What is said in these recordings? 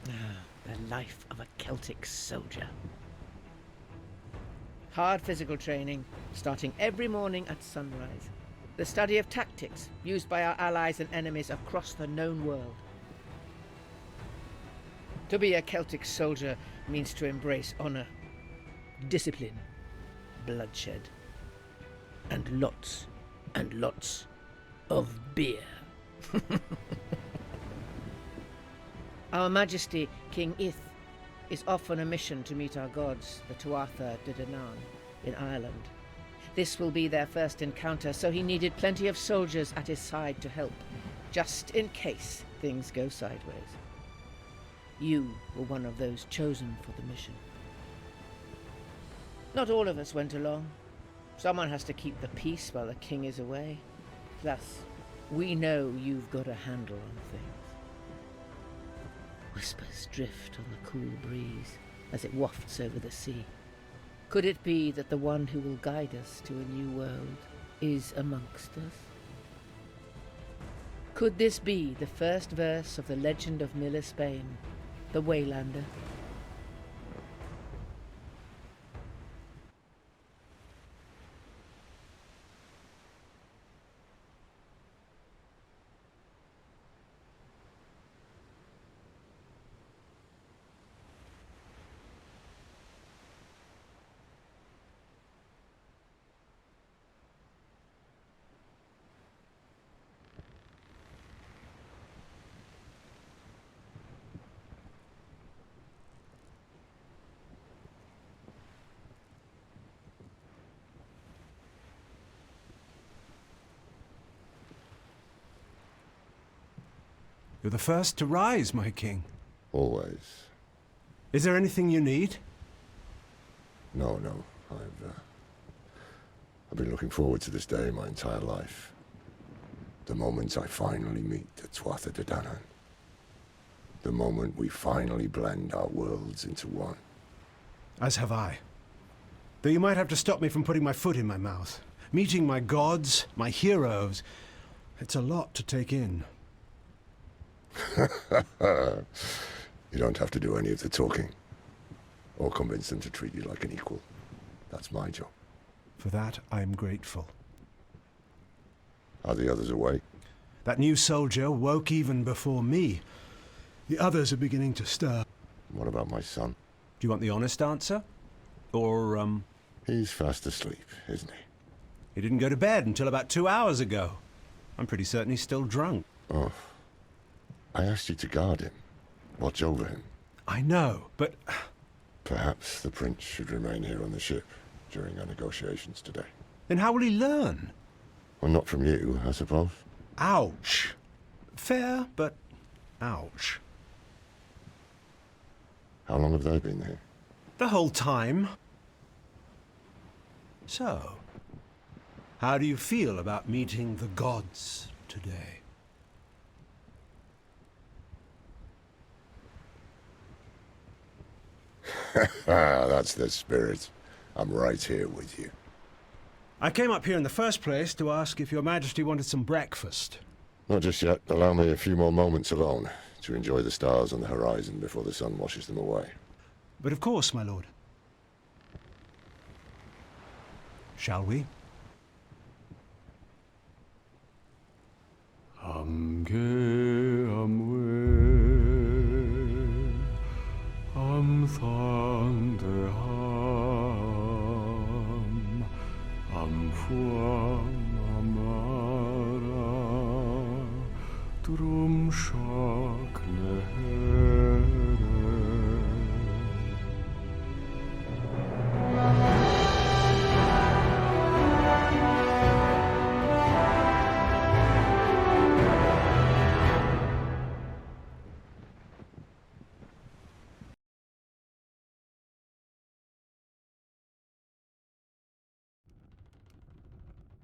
The life of a Celtic soldier. Hard physical training, starting every morning at sunrise. The study of tactics used by our allies and enemies across the known world. To be a Celtic soldier means to embrace honor, discipline, bloodshed, and lots of beer. Our Majesty, King Ith, is off on a mission to meet our gods, the Tuatha de Danann, in Ireland. This will be their first encounter, so he needed plenty of soldiers at his side to help, just in case things go sideways. You were one of those chosen for the mission. Not all of us went along. Someone has to keep the peace while the king is away. Plus, we know you've got a handle on things. Whispers drift on the cool breeze as it wafts over the sea. Could it be that the one who will guide us to a new world is amongst us? Could this be the first verse of the legend of Miller Spain, the Waylander? You're the first to rise, my king. Always. Is there anything you need? No. I've been looking forward to this day my entire life. The moment I finally meet the Tuatha de Danann. The moment we finally blend our worlds into one. As have I. Though you might have to stop me from putting my foot in my mouth. Meeting my gods, my heroes. It's a lot to take in. You don't have to do any of the talking. Or convince them to treat you like an equal. That's my job. For that, I'm grateful. Are the others awake? That new soldier woke even before me. The others are beginning to stir. What about my son? Do you want the honest answer? Or, He's fast asleep, isn't he? He didn't go to bed until about 2 hours ago. I'm pretty certain he's still drunk. Oh. I asked you to guard him. Watch over him. I know, but... Perhaps the prince should remain here on the ship during our negotiations today. Then how will he learn? Well, not from you, I suppose. Ouch. Fair, but ouch. How long have they been here? The whole time. So, how do you feel about meeting the gods today? That's the spirit. I'm right here with you. I came up here in the first place to ask if your Majesty wanted some breakfast. Not just yet. Allow me a few more moments alone to enjoy the stars on the horizon before the sun washes them away. But of course, my lord. Shall we?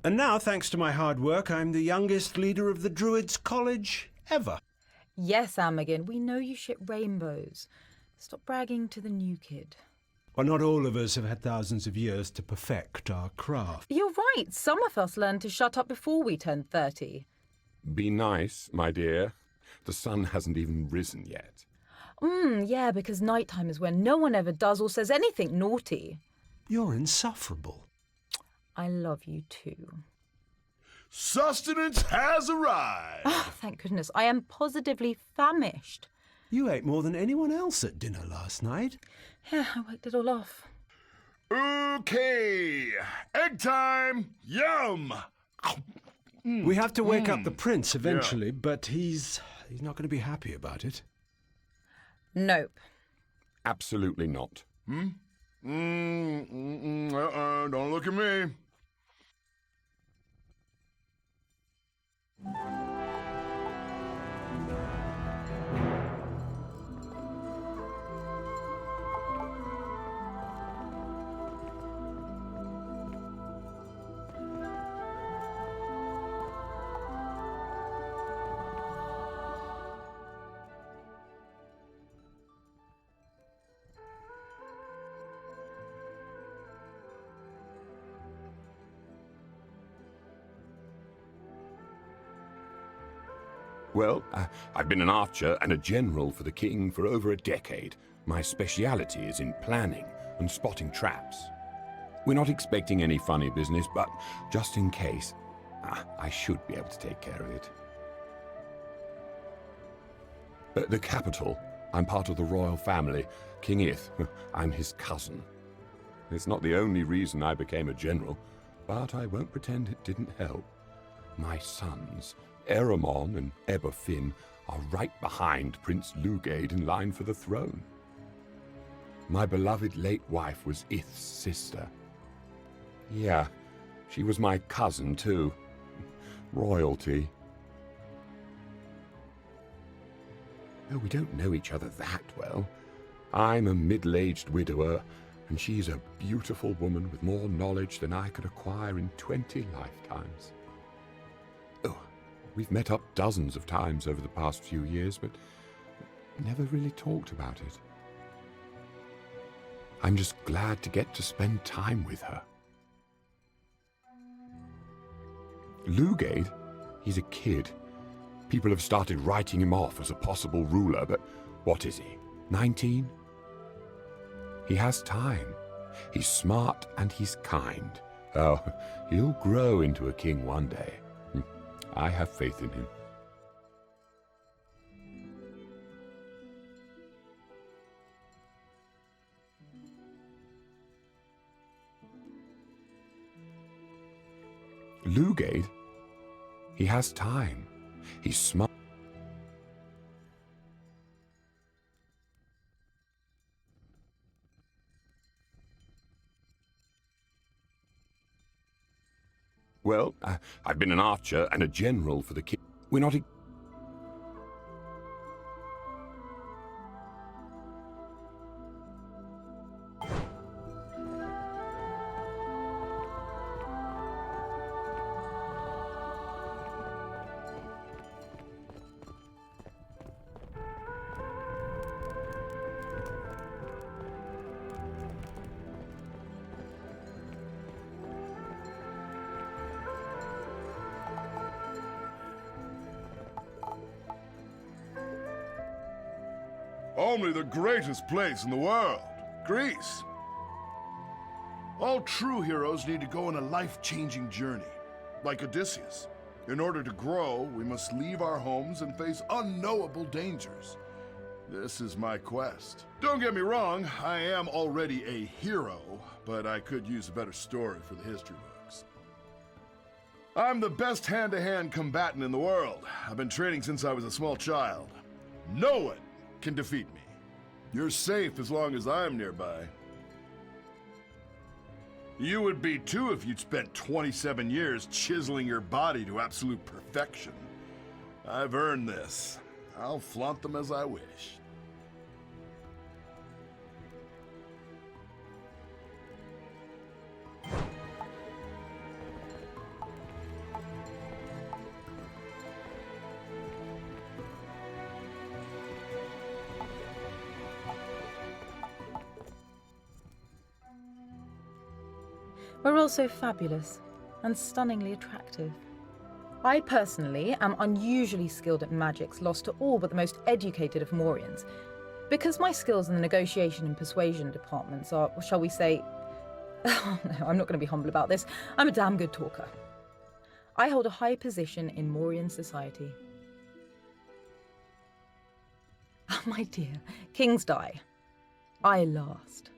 And now, thanks to my hard work, I'm the youngest leader of the Druids' College ever. Yes, Amagin, we know you ship rainbows. Stop bragging to the new kid. Well, not all of us have had thousands of years to perfect our craft. You're right. Some of us learned to shut up before we turned 30. Be nice, my dear. The sun hasn't even risen yet. Yeah, because nighttime is when no one ever does or says anything naughty. You're insufferable. I love you too. Sustenance has arrived. Oh, thank goodness. I am positively famished. You ate more than anyone else at dinner last night. Yeah, I worked it all off. Okay, egg time. Yum. We have to wake up the prince eventually, but he's not going to be happy about it. Nope. Absolutely not. Don't look at me. Well, I've been an archer and a general for the king for over a decade. My speciality is in planning and spotting traps. We're not expecting any funny business, but just in case, I should be able to take care of it. At the capital, I'm part of the royal family. King Ith, I'm his cousin. It's not the only reason I became a general, but I won't pretend it didn't help. My sons, Eramon and Eber Finn, are right behind Prince Lugade in line for the throne. My beloved late wife was Ith's sister. Yeah, she was my cousin too. Royalty. Though we don't know each other that well. I'm a middle-aged widower, and she's a beautiful woman with more knowledge than I could acquire in 20 lifetimes. Oh, we've met up dozens of times over the past few years, but never really talked about it. I'm just glad to get to spend time with her. Lugade, he's a kid. People have started writing him off as a possible ruler, but what is he, 19? He has time. He's smart and he's kind. Oh, he'll grow into a king one day. I have faith in him. Lugade, he has time. He's smart. Well, I've been an archer and a general for the king. We're not... Only the greatest place in the world, Greece. All true heroes need to go on a life-changing journey, like Odysseus. In order to grow, we must leave our homes and face unknowable dangers. This is my quest. Don't get me wrong, I am already a hero, but I could use a better story for the history books. I'm the best hand-to-hand combatant in the world. I've been training since I was a small child. No one can defeat me. You're safe as long as I'm nearby. You would be too if you'd spent 27 years chiseling your body to absolute perfection. I've earned this. I'll flaunt them as I wish. We're also fabulous and stunningly attractive. I personally am unusually skilled at magics lost to all but the most educated of Morians. Because my skills in the negotiation and persuasion departments are, shall we say... Oh, no, I'm not going to be humble about this. I'm a damn good talker. I hold a high position in Mauryan society. Oh, my dear, kings die. I last.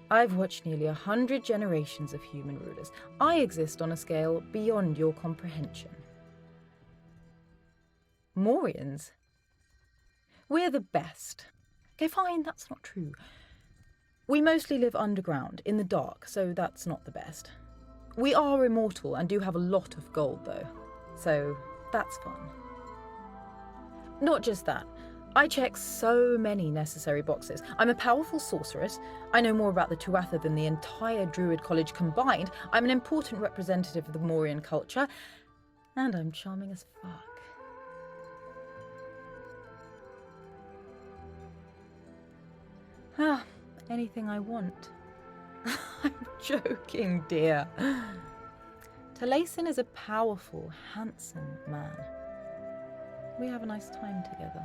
I've watched nearly 100 generations of human rulers. I exist on a scale beyond your comprehension. Mauryans? We're the best. Okay, fine, that's not true. We mostly live underground, in the dark, so that's not the best. We are immortal and do have a lot of gold, though, so that's fun. Not just that. I check so many necessary boxes. I'm a powerful sorceress. I know more about the Tuatha than the entire Druid College combined. I'm an important representative of the Mauryan culture. And I'm charming as fuck. Ah, anything I want. I'm joking, dear. Taliesin is a powerful, handsome man. We have a nice time together.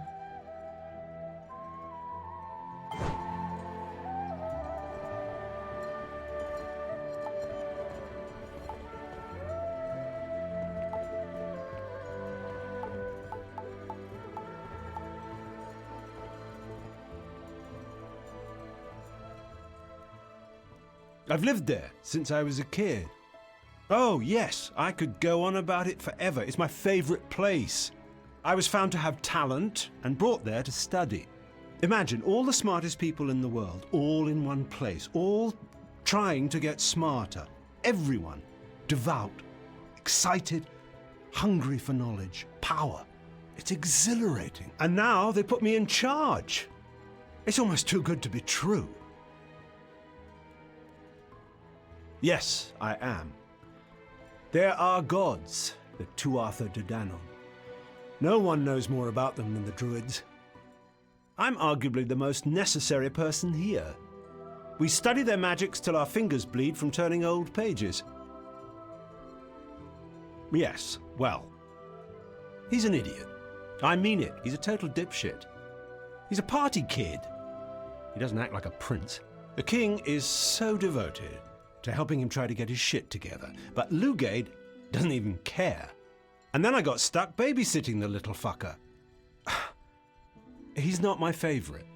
I've lived there since I was a kid. Oh, yes, I could go on about it forever. It's my favourite place. I was found to have talent and brought there to study. Imagine all the smartest people in the world, all in one place, all trying to get smarter. Everyone devout, excited, hungry for knowledge, power. It's exhilarating. And now they put me in charge. It's almost too good to be true. Yes, I am. There are gods, the Tuatha De Danann. No one knows more about them than the Druids. I'm arguably the most necessary person here. We study their magics till our fingers bleed from turning old pages. Yes, well, he's an idiot. I mean it, he's a total dipshit. He's a party kid. He doesn't act like a prince. The king is so devoted to helping him try to get his shit together, but Lugade doesn't even care. And then I got stuck babysitting the little fucker. He's not my favourite.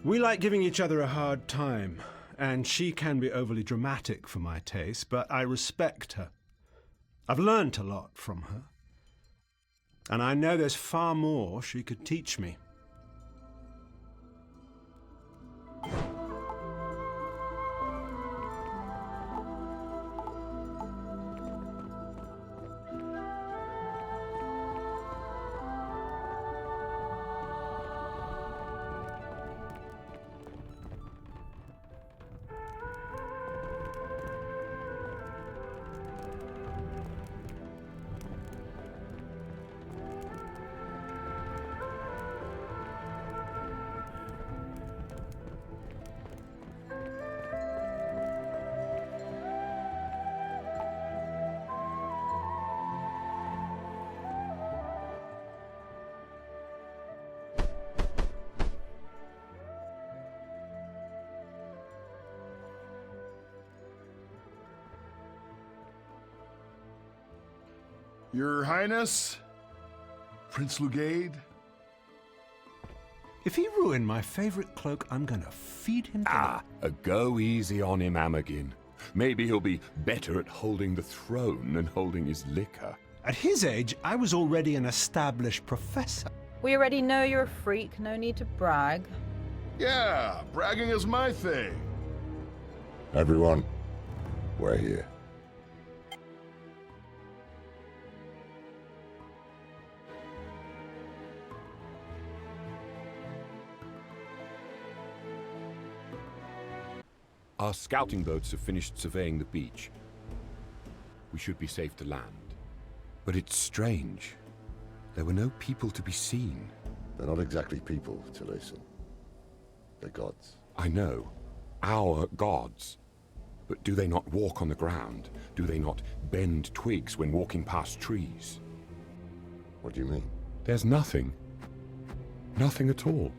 We like giving each other a hard time, and she can be overly dramatic for my taste, but I respect her. I've learnt a lot from her, and I know there's far more she could teach me. Your Highness? Prince Lugade? If he ruined my favourite cloak, I'm gonna feed him to Go easy on him, Amagin. Maybe he'll be better at holding the throne than holding his liquor. At his age, I was already an established professor. We already know you're a freak, no need to brag. Yeah, bragging is my thing. Everyone, we're here. Our scouting boats have finished surveying the beach. We should be safe to land. But it's strange. There were no people to be seen. They're not exactly people, Taliesin. They're gods. I know. Our gods. But do they not walk on the ground? Do they not bend twigs when walking past trees? What do you mean? There's nothing. Nothing at all.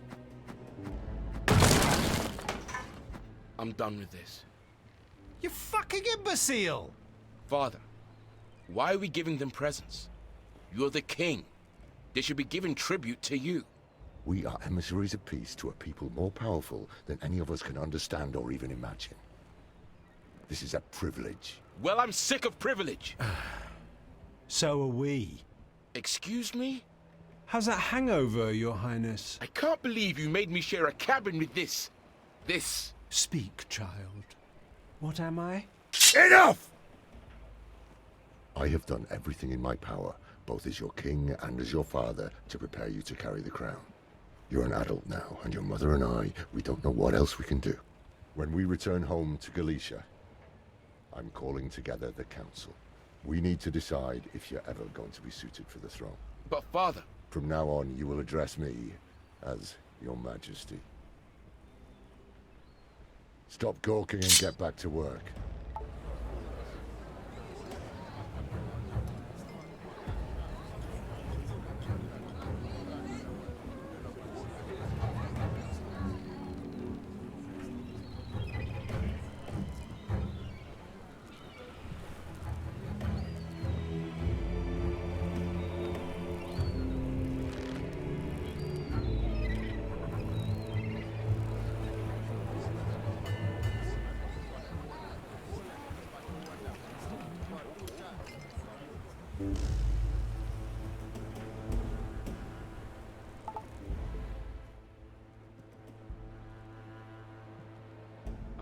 I'm done with this. You fucking imbecile! Father, why are we giving them presents? You're the king. They should be giving tribute to you. We are emissaries of peace to a people more powerful than any of us can understand or even imagine. This is a privilege. Well, I'm sick of privilege. So are we. Excuse me? How's that hangover, Your Highness? I can't believe you made me share a cabin with this. Speak, child. What am I? Enough! I have done everything in my power, both as your king and as your father, to prepare you to carry the crown. You're an adult now, and your mother and I, we don't know what else we can do. When we return home to Galicia, I'm calling together the council. We need to decide if you're ever going to be suited for the throne. But father... From now on, you will address me as Your Majesty. Stop gawking and get back to work.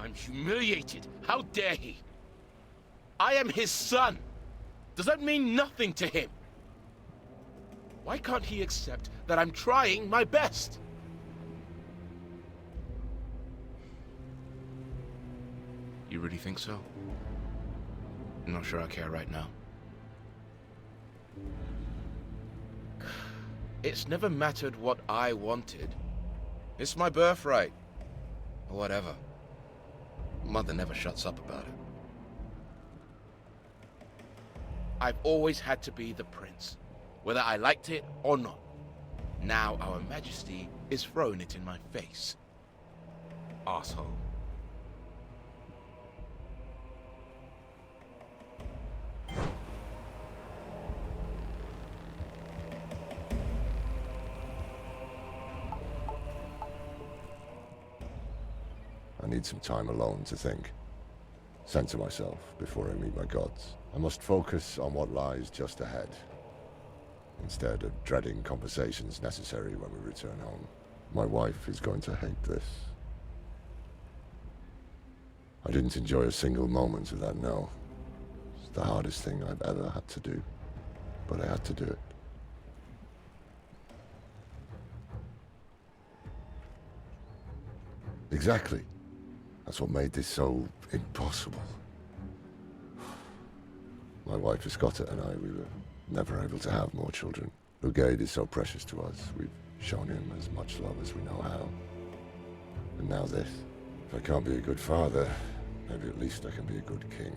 I'm humiliated. How dare he? I am his son. Does that mean nothing to him? Why can't he accept that I'm trying my best? You really think so? I'm not sure I care right now. It's never mattered what I wanted. It's my birthright. Or whatever. Mother never shuts up about it. I've always had to be the prince, whether I liked it or not. Now our Majesty is throwing it in my face. Arsehole. I need some time alone to think. Center myself before I meet my gods. I must focus on what lies just ahead, instead of dreading conversations necessary when we return home. My wife is going to hate this. I didn't enjoy a single moment of that no. It's the hardest thing I've ever had to do, but I had to do it. Exactly. That's what made this so impossible. My wife Escotta and I, we were never able to have more children. Brigade is so precious to us. We've shown him as much love as we know how. And now this. If I can't be a good father, maybe at least I can be a good king.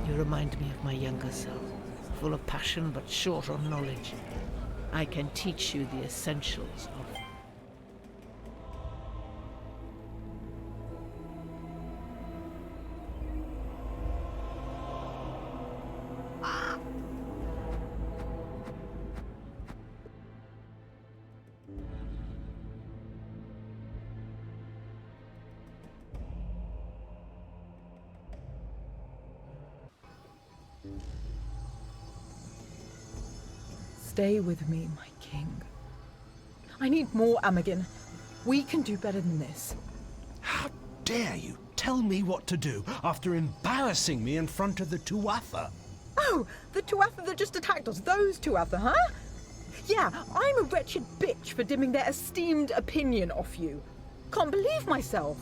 You remind me of my younger self, full of passion but short on knowledge. I can teach you the essentials of... Stay with me, my king. I need more, Imogen. We can do better than this. How dare you tell me what to do after embarrassing me in front of the Tuatha? Oh, the Tuatha that just attacked us. Those Tuatha, huh? Yeah, I'm a wretched bitch for dimming their esteemed opinion off you. Can't believe myself.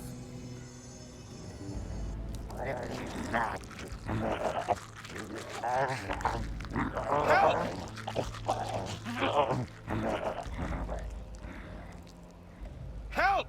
Help!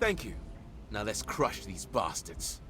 Thank you. Now let's crush these bastards.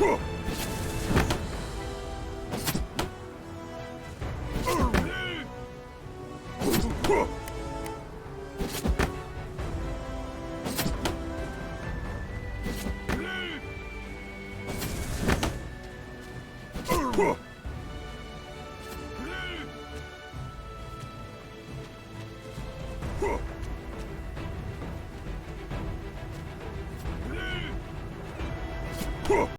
Huh.